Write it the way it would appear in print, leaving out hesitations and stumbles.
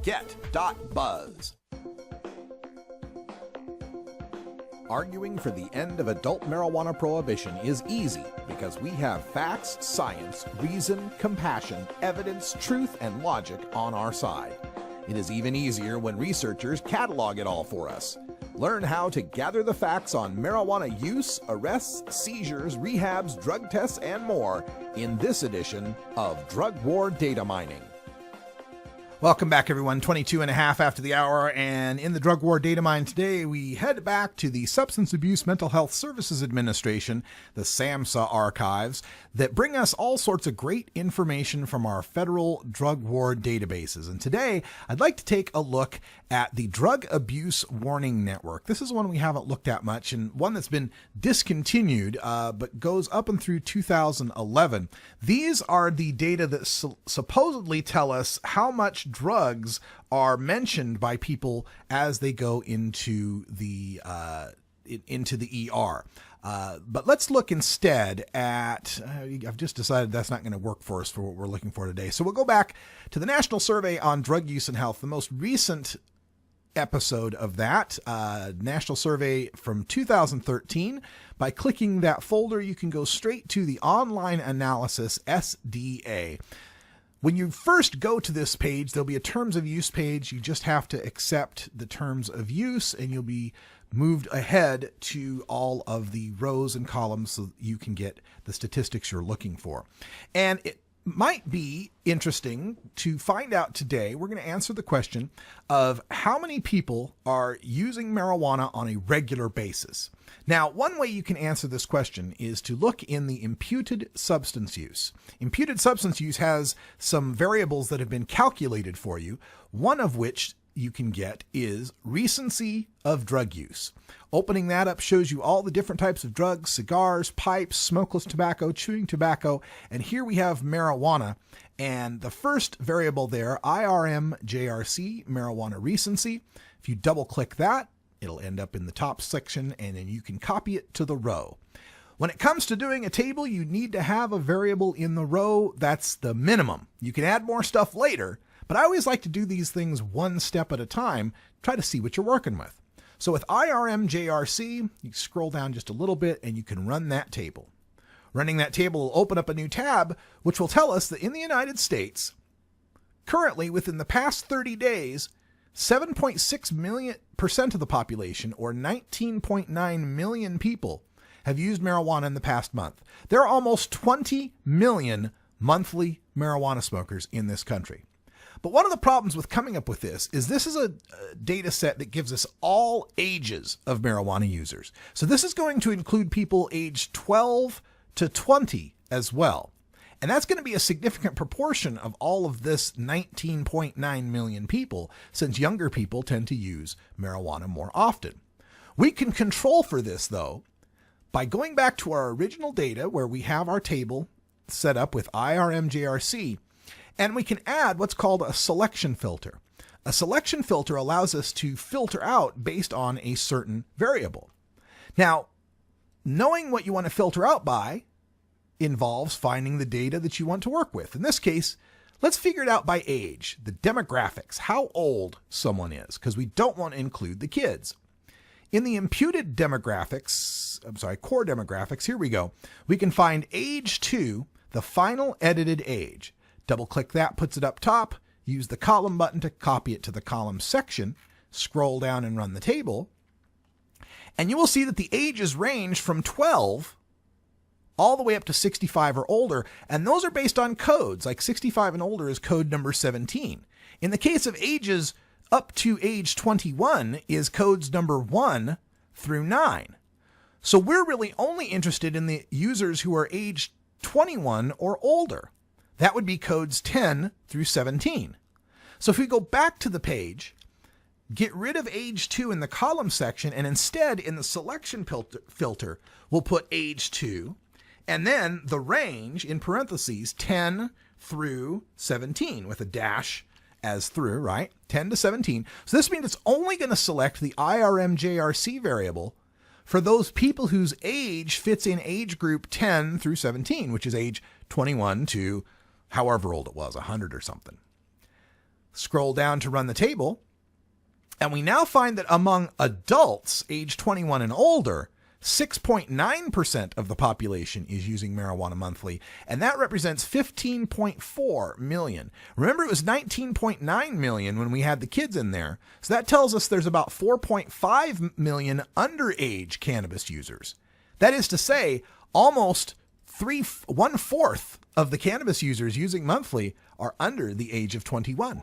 get.buzz. Arguing for the end of adult marijuana prohibition is easy because we have facts, science, reason, compassion, evidence, truth, and logic on our side. It is even easier when researchers catalog it all for us. Learn how to gather the facts on marijuana use, arrests, seizures, rehabs, drug tests, and more in this edition of Drug War Data Mining. Welcome back, everyone. 22 and a half after the hour, and in the Drug War Data Mine today, we head back to the Substance Abuse Mental Health Services Administration, the SAMHSA archives, that bring us all sorts of great information from our federal drug war databases. And today, I'd like to take a look at the Drug Abuse Warning Network. This is one we haven't looked at much, and one that's been discontinued, but goes up and through 2011. These are the data that supposedly tell us how much drugs are mentioned by people as they go into the ER. But let's look instead at, I've just decided that's not going to work for us for what we're looking for today. So we'll go back to the National Survey on Drug Use and Health, the most recent episode of that national survey from 2013. By clicking that folder, you can go straight to the online analysis SDA. When you first go to this page, there'll be a terms of use page. You just have to accept the terms of use and you'll be moved ahead to all of the rows and columns so that you can get the statistics you're looking for. And it might be interesting to find out today, we're going to answer the question of how many people are using marijuana on a regular basis. Now, one way you can answer this question is to look in the imputed substance use. Imputed substance use has some variables that have been calculated for you, one of which you can get is recency of drug use. Opening that up shows you all the different types of drugs, cigars, pipes, smokeless tobacco, chewing tobacco, and here we have marijuana. And the first variable there, IRM-JRC, marijuana recency. If you double click that, it'll end up in the top section and then you can copy it to the row. When it comes to doing a table, you need to have a variable in the row. That's the minimum. You can add more stuff later, but I always like to do these things one step at a time, try to see what you're working with. So with IRM-JRC, you scroll down just a little bit and you can run that table. Running that table will open up a new tab, which will tell us that in the United States, currently within the past 30 days, 7.6% of the population, or 19.9 million people, have used marijuana in the past month. There are almost 20 million monthly marijuana smokers in this country. But one of the problems with coming up with this is a data set that gives us all ages of marijuana users. So this is going to include people aged 12 to 20 as well. And that's going to be a significant proportion of all of this 19.9 million people, since younger people tend to use marijuana more often. We can control for this, though, by going back to our original data where we have our table set up with IRM-JRC, and we can add what's called a selection filter. A selection filter allows us to filter out based on a certain variable. Now, knowing what you want to filter out by involves finding the data that you want to work with. In this case, let's figure it out by age, the demographics, how old someone is, because we don't want to include the kids. In the imputed demographics, core demographics, here we go. We can find age 2, the final edited age. Double click that, puts it up top, use the column button to copy it to the column section, scroll down and run the table, and you will see that the ages range from 12 all the way up to 65 or older, and those are based on codes, like 65 and older is code number 17. In the case of ages up to age 21 is codes number 1 through 9. So we're really only interested in the users who are aged 21 or older. That would be codes 10 through 17. So if we go back to the page, get rid of age 2 in the column section, and instead in the selection filter, we'll put age 2, and then the range in parentheses 10 through 17 with a dash as through, right? 10 to 17. So this means it's only going to select the IRM-JRC variable for those people whose age fits in age group 10 through 17, which is age 21 to however old it was, 100 or something. Scroll down to run the table, and we now find that among adults age 21 and older, 6.9% of the population is using marijuana monthly, and that represents 15.4 million. Remember, it was 19.9 million when we had the kids in there. So that tells us there's about 4.5 million underage cannabis users. That is to say, almost 1/4 of the cannabis users using monthly are under the age of 21.